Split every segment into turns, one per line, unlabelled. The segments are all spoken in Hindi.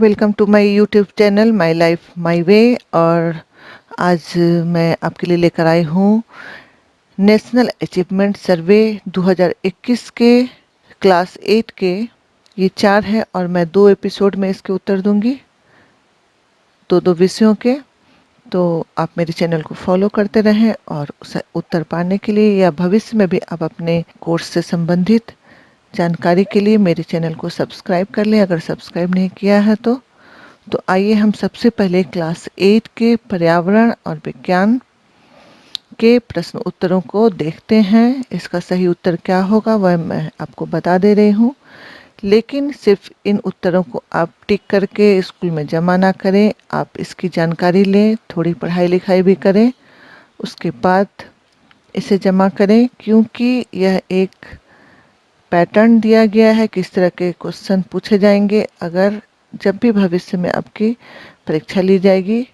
Welcome to my YouTube channel my life my way. और आज मैं आपके लिए लेकर आई हूँ नेशनल अचीवमेंट सर्वे 2021 के क्लास 8 के। ये 4 है और मैं 2 एपिसोड में इसके उत्तर दूंगी, दो दो विषयों के। तो आप मेरे चैनल को फॉलो करते रहें और उस उत्तर पाने के लिए या भविष्य में भी आप अपने कोर्स से संबंधित जानकारी के लिए मेरे चैनल को सब्सक्राइब कर लें अगर सब्सक्राइब नहीं किया है तो आइए हम सबसे पहले क्लास 8 के पर्यावरण और विज्ञान के प्रश्न उत्तरों को देखते हैं। इसका सही उत्तर क्या होगा वह मैं आपको बता दे रही हूँ, लेकिन सिर्फ इन उत्तरों को आप टिक करके स्कूल में जमा ना करें। आप इसकी जानकारी लें, थोड़ी पढ़ाई लिखाई भी करें, उसके बाद इसे जमा करें, क्योंकि यह एक पैटर्न दिया गया है किस तरह के क्वेश्चन पूछे जाएंगे। अगर जब भी भविष्य में आपकी परीक्षा ली जाएगी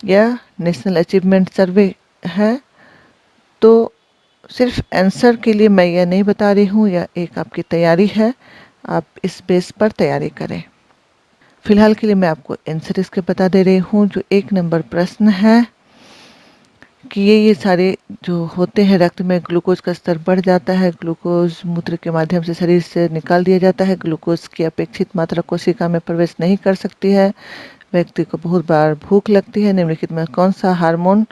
या नेशनल अचीवमेंट सर्वे है, तो सिर्फ आंसर के लिए मैं यह नहीं बता रही हूँ, यह एक आपकी तैयारी है। आप इस बेस पर तैयारी करें। फिलहाल के लिए मैं आपको आंसर इसके बता दे रही हूँ। जो 1 नंबर प्रश्न है कि ये सारे जो होते हैं, रक्त में ग्लूकोज का स्तर बढ़ जाता है, ग्लूकोज मूत्र के माध्यम से शरीर से निकाल दिया जाता है, ग्लूकोज की अपेक्षित मात्रा कोशिका में प्रवेश नहीं कर सकती है, व्यक्ति को बहुत बार भूख लगती है। निम्नलिखित में कौन सा हार्मोन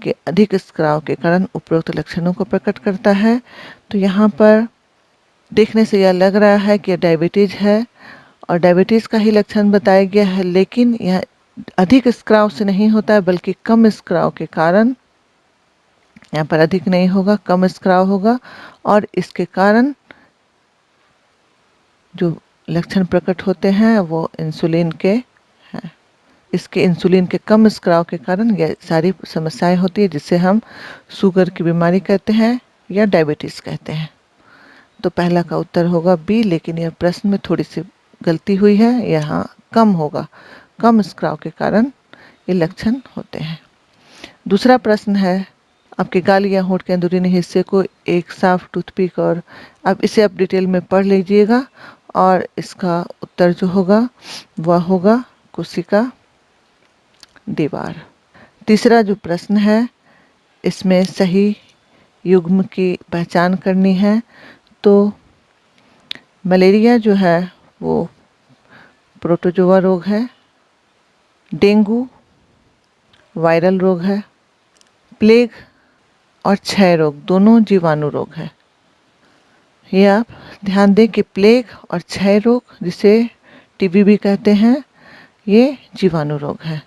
के अधिक स्राव के कारण उपरोक्त लक्षणों को प्रकट करता है? तो यहाँ पर देखने से यह लग रहा है कि डायबिटीज है और डायबिटीज का ही लक्षण बताया गया है, लेकिन यह अधिक स्राव से नहीं होता है बल्कि कम स्राव के कारण। यहाँ पर अधिक नहीं होगा, कम स्राव होगा और इसके कारण जो लक्षण प्रकट होते हैं वो इंसुलिन के हैं। इसके इंसुलिन के कम स्राव के कारण यह सारी समस्याएं होती है, जिसे हम शुगर की बीमारी कहते हैं या डायबिटीज कहते हैं। तो पहला का उत्तर होगा बी, लेकिन यह प्रश्न में थोड़ी सी गलती हुई है, यहाँ कम होगा, कम स्राव के कारण ये लक्षण होते हैं। दूसरा प्रश्न है, आपके गाल या होंठ के अंदरूनी हिस्से को एक साफ टूथपिक, और अब इसे आप डिटेल में पढ़ लीजिएगा और इसका उत्तर जो होगा वह होगा कोशिका दीवार। तीसरा जो प्रश्न है, इसमें सही युग्म की पहचान करनी है। तो मलेरिया जो है वो प्रोटोजोआ रोग है, डेंगू वायरल रोग है, प्लेग और क्षय रोग दोनों जीवाणु रोग है। ये आप ध्यान दें कि प्लेग और क्षय रोग, जिसे टीबी भी कहते हैं, ये जीवाणु रोग है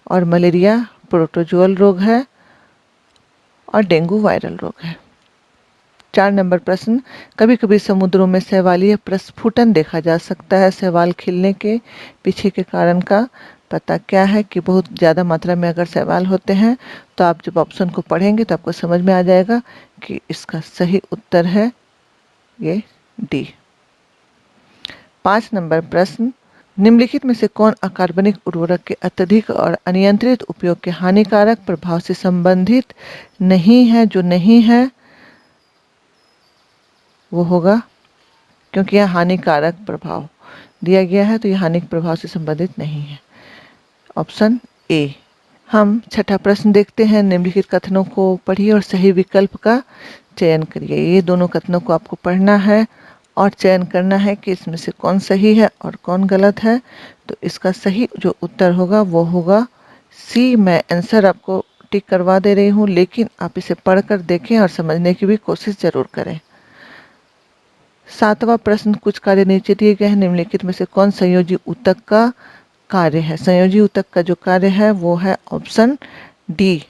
और मलेरिया प्रोटोजोअल रोग है और डेंगू वायरल रोग है। 4 नंबर प्रश्न, कभी कभी समुद्रों में शैवालीय प्रस्फुटन देखा जा सकता है। शैवाल खिलने के पीछे के कारण का पता क्या है? कि बहुत ज़्यादा मात्रा में अगर शैवाल होते हैं तो आप जब ऑप्शन को पढ़ेंगे तो आपको समझ में आ जाएगा कि इसका सही उत्तर है ये डी। 5 नंबर प्रश्न, निम्नलिखित में से कौन अकार्बनिक उर्वरक के अत्यधिक और अनियंत्रित उपयोग के हानिकारक प्रभाव से संबंधित नहीं है? जो नहीं है वो होगा, क्योंकि यह हानिकारक प्रभाव दिया गया है तो यह हानिकारक प्रभाव से संबंधित नहीं है, ऑप्शन ए। हम छठा प्रश्न देखते हैं, निम्नलिखित कथनों को पढ़िए और सही विकल्प का चयन करिए। ये दोनों कथनों को आपको पढ़ना है और चयन करना है कि इसमें से कौन सही है और कौन गलत है। तो इसका सही जो उत्तर होगा वो होगा सी। मैं आंसर आपको टिक करवा दे रही हूँ, लेकिन आप इसे पढ़कर देखें और समझने की भी कोशिश जरूर करें। 7वां प्रश्न, कुछ कार्य नीचे दिए गए हैं, निम्नलिखित में से कौन संयोजी ऊतक का कार्य है? संयोजी ऊतक का जो कार्य है वो है ऑप्शन डी।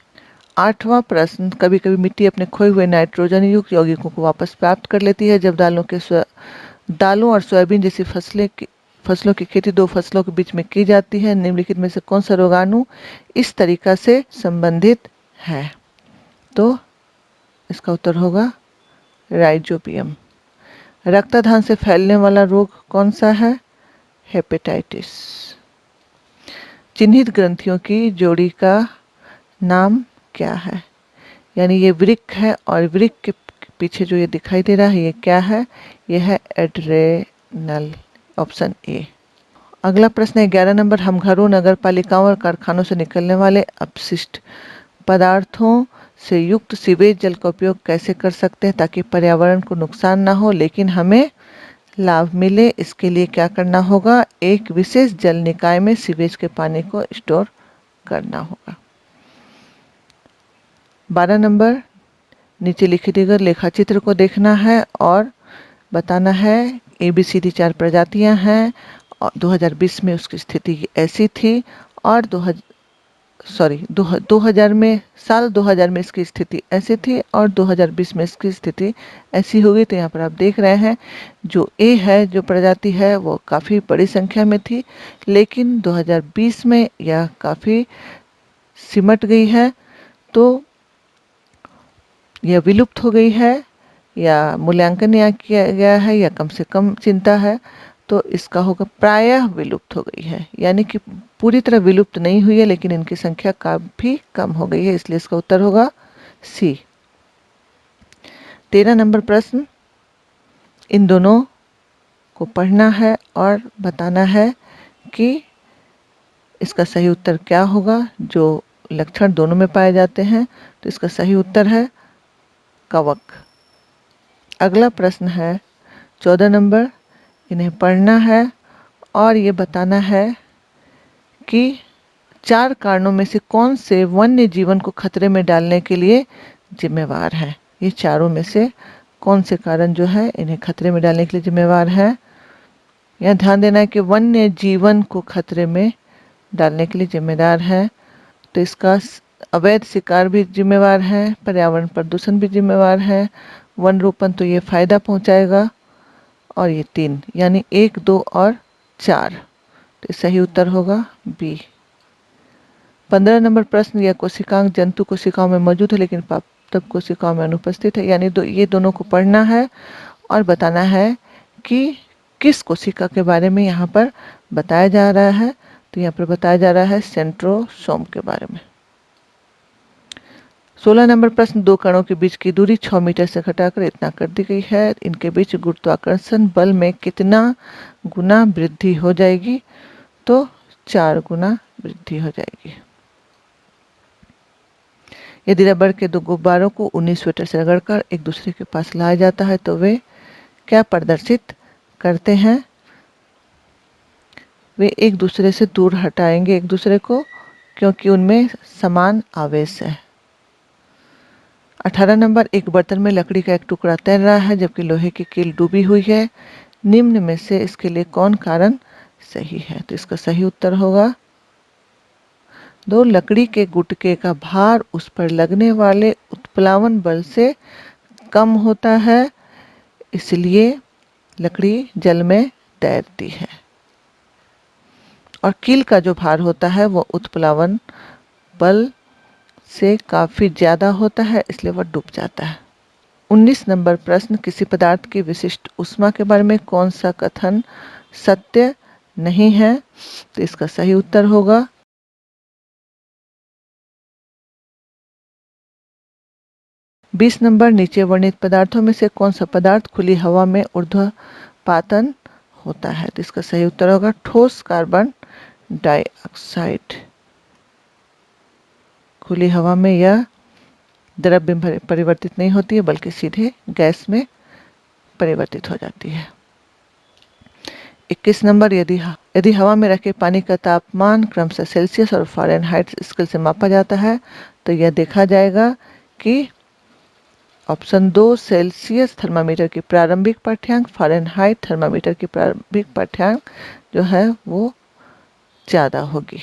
8वां प्रश्न, कभी कभी मिट्टी अपने खोए हुए नाइट्रोजन युक्त यौगिकों को वापस प्राप्त कर लेती है जब दालों और सोयाबीन जैसी फसलों की खेती 2 फसलों के बीच में की जाती है। निम्नलिखित में से कौन सा रोगाणु इस तरीका से संबंधित है? तो इसका उत्तर होगा राइजोबियम। रक्तदान से फैलने वाला रोग कौन सा है? हेपेटाइटिस। चिन्हित ग्रंथियों की जोड़ी का नाम क्या है? यानी ये वृक्क है और वृक्क के पीछे जो ये दिखाई दे रहा है ये क्या है? ये है एड्रेनल, ऑप्शन ए। अगला प्रश्न है 11 नंबर, हम घरों, नगर पालिकाओं और कारखानों से निकलने वाले अपशिष्ट पदार्थों से युक्त सीवेज जल का उपयोग कैसे कर सकते हैं ताकि पर्यावरण को नुकसान ना हो लेकिन हमें लाभ मिले। इसके लिए क्या करना होगा? एक विशेष जल निकाय में सीवेज के पानी को स्टोर करना होगा। 12 नंबर, नीचे लिखी गई लेखा चित्र को देखना है और बताना है ABCD 4 प्रजातियां हैं और 2020 में उसकी स्थिति ऐसी थी और 2000 में साल 2000 में इसकी स्थिति ऐसी थी और 2020 में इसकी स्थिति ऐसी होगी। तो यहाँ पर आप देख रहे हैं जो ए है, जो प्रजाति है वो काफ़ी बड़ी संख्या में थी लेकिन 2020 में यह काफ़ी सिमट गई है, तो यह विलुप्त हो गई है या मूल्यांकन यहाँ किया गया है या कम से कम चिंता है, तो इसका होगा प्रायः विलुप्त हो गई है, यानी कि पूरी तरह विलुप्त नहीं हुई है लेकिन इनकी संख्या काफी कम हो गई है, इसलिए इसका उत्तर होगा सी। 13 नंबर प्रश्न, इन दोनों को पढ़ना है और बताना है कि इसका सही उत्तर क्या होगा। जो लक्षण दोनों में पाए जाते हैं तो इसका सही उत्तर है कवक। अगला प्रश्न है 14 नंबर, इन्हें पढ़ना है और ये बताना है कि 4 कारणों में से कौन से वन्य जीवन को खतरे में डालने के लिए जिम्मेवार है। ये चारों में से कौन से कारण जो है इन्हें खतरे में डालने के लिए जिम्मेवार है। यहाँ ध्यान देना है कि वन्य जीवन को खतरे में डालने के लिए जिम्मेदार है, तो इसका अवैध शिकार भी जिम्मेवार है, पर्यावरण प्रदूषण भी जिम्मेवार है, वन रोपण तो ये फायदा पहुंचाएगा और ये 3 यानी 1, 2 और 4, तो सही उत्तर होगा बी। 15 नंबर प्रश्न, यह कोशिकांग जंतु कोशिकाओं में मौजूद है लेकिन पादप कोशिकाओं में अनुपस्थित है, यानी ये दोनों को पढ़ना है और बताना है कि किस कोशिका के बारे में यहाँ पर बताया जा रहा है। तो यहाँ पर बताया जा रहा है सेंट्रोसोम के बारे में। 16 नंबर प्रश्न, 2 कणों के बीच की दूरी 6 मीटर से घटाकर इतना कर दी गई है, इनके बीच गुरुत्वाकर्षण बल में कितना गुना वृद्धि हो जाएगी? तो 4 गुना वृद्धि हो जाएगी। यदि रबड़ के 2 गुब्बारों को 19 स्वेटर से रगड़कर एक दूसरे के पास लाया जाता है तो वे क्या प्रदर्शित करते हैं? वे एक दूसरे से दूर हटाएंगे एक दूसरे को, क्योंकि उनमें समान आवेश है। 18 नंबर, एक बर्तन में लकड़ी का एक टुकड़ा तैर रहा है जबकि लोहे की कील डूबी हुई है, निम्न में से इसके लिए कौन कारण सही है? तो इसका सही उत्तर होगा 2, लकड़ी के गुटके का भार उस पर लगने वाले उत्प्लावन बल से कम होता है, इसलिए लकड़ी जल में तैरती है। और कील का जो भार होता है वो उत्प्लावन बल से काफी ज्यादा होता है, इसलिए वह डूब जाता है। 19 नंबर प्रश्न, किसी पदार्थ की विशिष्ट ऊष्मा के बारे में कौन सा कथन सत्य नहीं है? तो इसका सही उत्तर होगा 20 नंबर, नीचे वर्णित पदार्थों में से कौन सा पदार्थ खुली हवा में ऊर्ध्वपातन होता है? तो इसका सही उत्तर होगा ठोस कार्बन डाइऑक्साइड। खुली हवा में यह द्रव्य में परिवर्तित नहीं होती है बल्कि सीधे गैस में परिवर्तित हो जाती है। 21 नंबर, यदि हवा में रखे पानी का तापमान क्रमशः सेल्सियस और फ़ारेनहाइट स्केल से मापा जाता है तो यह देखा जाएगा कि ऑप्शन 2 सेल्सियस थर्मामीटर की प्रारंभिक पाठ्यांक, फ़ारेनहाइट थर्मामीटर की प्रारंभिक पाठ्यांक जो है वो ज़्यादा होगी,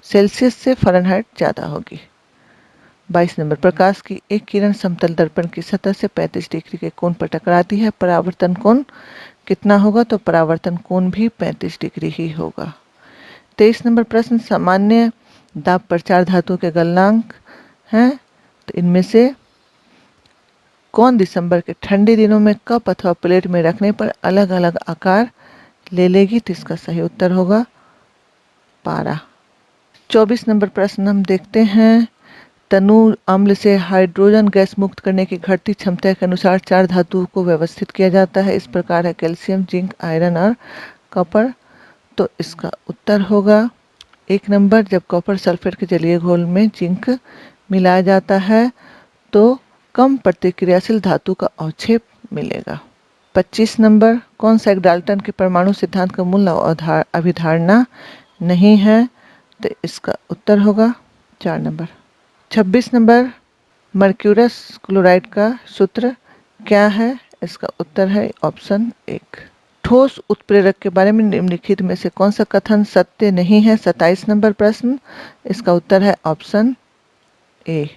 सेल्सियस से फ़ारेनहाइट ज़्यादा होगी। 22 नंबर, प्रकाश की एक किरण समतल दर्पण की सतह से 35 डिग्री के कोण पर टकराती है, परावर्तन कोण कितना होगा? तो परावर्तन कोण भी 35 डिग्री ही होगा। 23 नंबर प्रश्न, सामान्य दाब पर 4 धातुओं के गलनांक हैं, तो इनमें से कौन दिसंबर के ठंडे दिनों में कप अथवा प्लेट में रखने पर अलग अलग आकार ले लेगी? तो इसका सही उत्तर होगा पारा। 24 नंबर प्रश्न हम देखते हैं, तनु अम्ल से हाइड्रोजन गैस मुक्त करने की घटती क्षमता के अनुसार 4 धातुओं को व्यवस्थित किया जाता है, इस प्रकार है कैल्शियम, जिंक, आयरन और कॉपर, तो इसका उत्तर होगा 1 नंबर। जब कॉपर सल्फेट के जलीय घोल में जिंक मिलाया जाता है तो कम प्रतिक्रियाशील धातु का अवक्षेप मिलेगा। 25 नंबर, कौन सा एक डाल्टन के परमाणु सिद्धांत का मूल अभिधारणा नहीं है? तो इसका उत्तर होगा 4 नंबर। 26 नंबर, मर्क्यूरस क्लोराइड का सूत्र क्या है? इसका उत्तर है ऑप्शन 1। ठोस उत्प्रेरक के बारे में निम्नलिखित में से कौन सा कथन सत्य नहीं है? 27 नंबर प्रश्न, इसका उत्तर है ऑप्शन ए।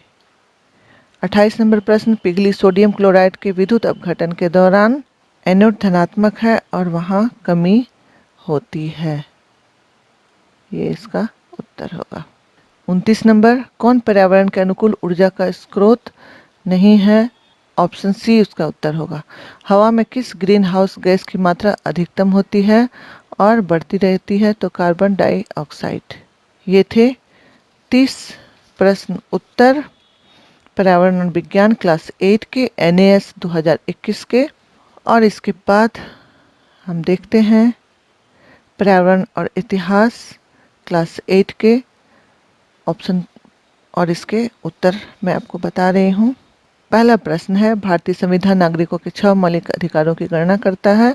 28 नंबर प्रश्न, पिघली सोडियम क्लोराइड के विद्युत अपघटन के दौरान एनोड धनात्मक है और वहां कमी होती है। ये इसका उत्तर होगा। 29 नंबर, कौन पर्यावरण के अनुकूल ऊर्जा का स्रोत नहीं है? ऑप्शन सी उसका उत्तर होगा। हवा में किस ग्रीन हाउस गैस की मात्रा अधिकतम होती है और बढ़ती रहती है? तो कार्बन डाइऑक्साइड। ये थे 30 प्रश्न उत्तर पर्यावरण और विज्ञान क्लास 8 के NAS 2021 के। और इसके बाद हम देखते हैं पर्यावरण और इतिहास क्लास 8 के ऑप्शन और इसके उत्तर मैं आपको बता रही हूँ। पहला प्रश्न है, भारतीय संविधान नागरिकों के 6 मौलिक अधिकारों की गणना करता है।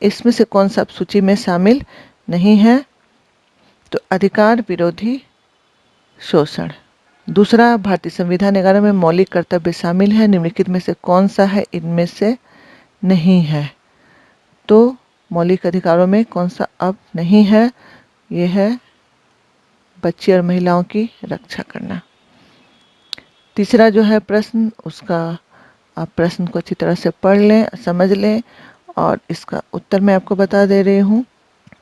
इसमें से कौन सा सूची में शामिल नहीं है? तो अधिकार विरोधी शोषण। दूसरा, भारतीय संविधान 11 में मौलिक कर्तव्य शामिल है, निम्नलिखित में से कौन सा है? इनमें से नहीं है। तो मौलिक अधिकारों में कौन सा अब नहीं है? यह है बच्ची और महिलाओं की रक्षा करना। तीसरा जो है प्रश्न, उसका आप प्रश्न को अच्छी तरह से पढ़ लें, समझ लें और इसका उत्तर मैं आपको बता दे रही हूँ,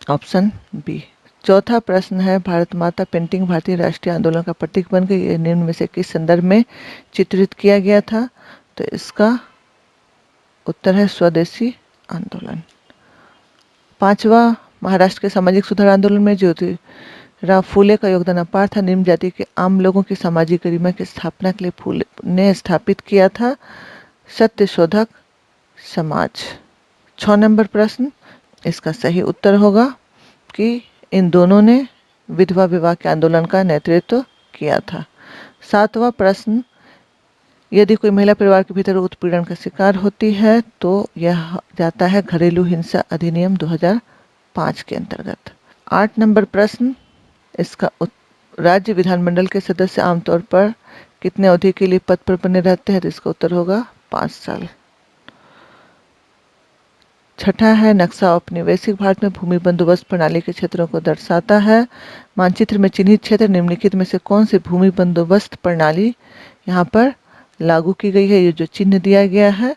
ऑप्शन बी। चौथा प्रश्न है, भारत माता पेंटिंग भारतीय राष्ट्रीय आंदोलन का प्रतीक बन गई, ये निम्न में से किस संदर्भ में चित्रित किया गया था? तो इसका उत्तर है स्वदेशी आंदोलन। पांचवा, महाराष्ट्र के सामाजिक सुधार आंदोलन में ज्योतिराव फूले का योगदान अपार था, निम्न जाति के आम लोगों की सामाजिक गरिमा की स्थापना के लिए फूले ने स्थापित किया था सत्यशोधक समाज। 6 नंबर प्रश्न, इसका सही उत्तर होगा कि इन दोनों ने विधवा विवाह के आंदोलन का नेतृत्व किया था। 7वां प्रश्न, यदि कोई महिला परिवार के भीतर उत्पीड़न का शिकार होती है तो यह जाता है घरेलू हिंसा अधिनियम 2005 के अंतर्गत। 8 नंबर प्रश्न, इसका राज्य विधानमंडल के सदस्य आमतौर पर कितने अवधि के लिए पद पर बने रहते हैं? तो इसका उत्तर होगा 5 साल। छठा है, नक्शा औपनिवेशिक भारत में भूमि बंदोबस्त प्रणाली के क्षेत्रों को दर्शाता है। मानचित्र में चिन्हित क्षेत्र निम्नलिखित में से कौन सी भूमि बंदोबस्त प्रणाली यहाँ पर लागू की गई है? ये जो चिन्ह दिया गया है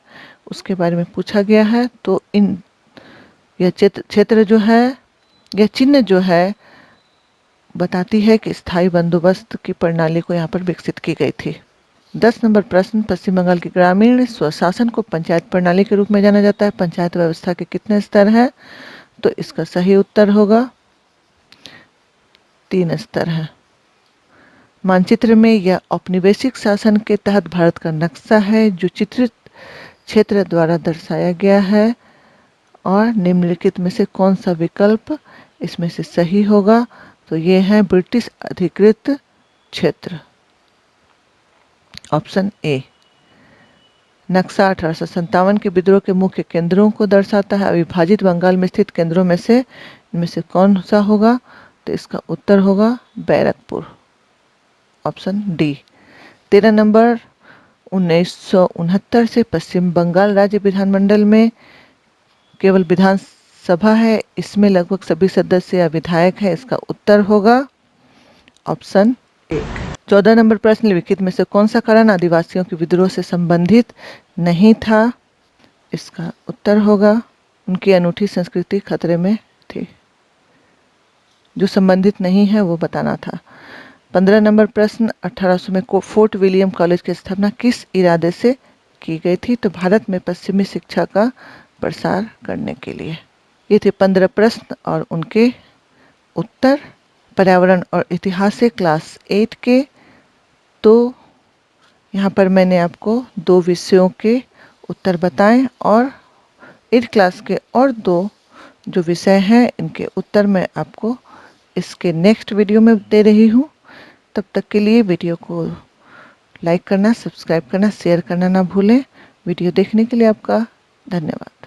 उसके बारे में पूछा गया है। तो यह क्षेत्र जो है, यह चिन्ह जो है बताती है कि स्थायी बंदोबस्त की प्रणाली को यहाँ पर विकसित की गई थी। 10 नंबर प्रश्न, पश्चिम बंगाल की ग्रामीण स्वशासन को पंचायत प्रणाली के रूप में जाना जाता है, पंचायत व्यवस्था के कितने स्तर हैं? तो इसका सही उत्तर होगा 3 स्तर है। मानचित्र में यह औपनिवेशिक शासन के तहत भारत का नक्शा है जो चित्रित क्षेत्र द्वारा दर्शाया गया है और निम्नलिखित में से कौन सा विकल्प इसमें से सही होगा? तो ये है ब्रिटिश अधिकृत क्षेत्र, ऑप्शन ए। नक्शा 1857 के विद्रोह के मुख्य केंद्रों को दर्शाता है। अविभाजित बंगाल में स्थित केंद्रों में से इनमें से कौन सा होगा? तो इसका उत्तर होगा बैरकपुर, ऑप्शन डी। 13 नंबर, 1969 से पश्चिम बंगाल राज्य विधानमंडल में केवल विधानसभा है, इसमें लगभग सभी सदस्य या विधायक है, इसका उत्तर होगा ऑप्शन ए। 14 नंबर प्रश्न, निम्नलिखित में से कौन सा कारण आदिवासियों के विद्रोह से संबंधित नहीं था? इसका उत्तर होगा उनकी अनूठी संस्कृति खतरे में थी। जो संबंधित नहीं है वो बताना था। 15 नंबर प्रश्न, 1800 में फोर्ट विलियम कॉलेज की स्थापना किस इरादे से की गई थी? तो भारत में पश्चिमी शिक्षा का प्रसार करने के लिए। ये थे 15 प्रश्न और उनके उत्तर पर्यावरण और इतिहास से क्लास 8 के। तो यहाँ पर मैंने आपको 2 विषयों के उत्तर बताएं और 8 क्लास के और 2 जो विषय हैं इनके उत्तर मैं आपको इसके नेक्स्ट वीडियो में दे रही हूँ। तब तक के लिए वीडियो को लाइक करना, सब्सक्राइब करना, शेयर करना ना भूलें। वीडियो देखने के लिए आपका धन्यवाद।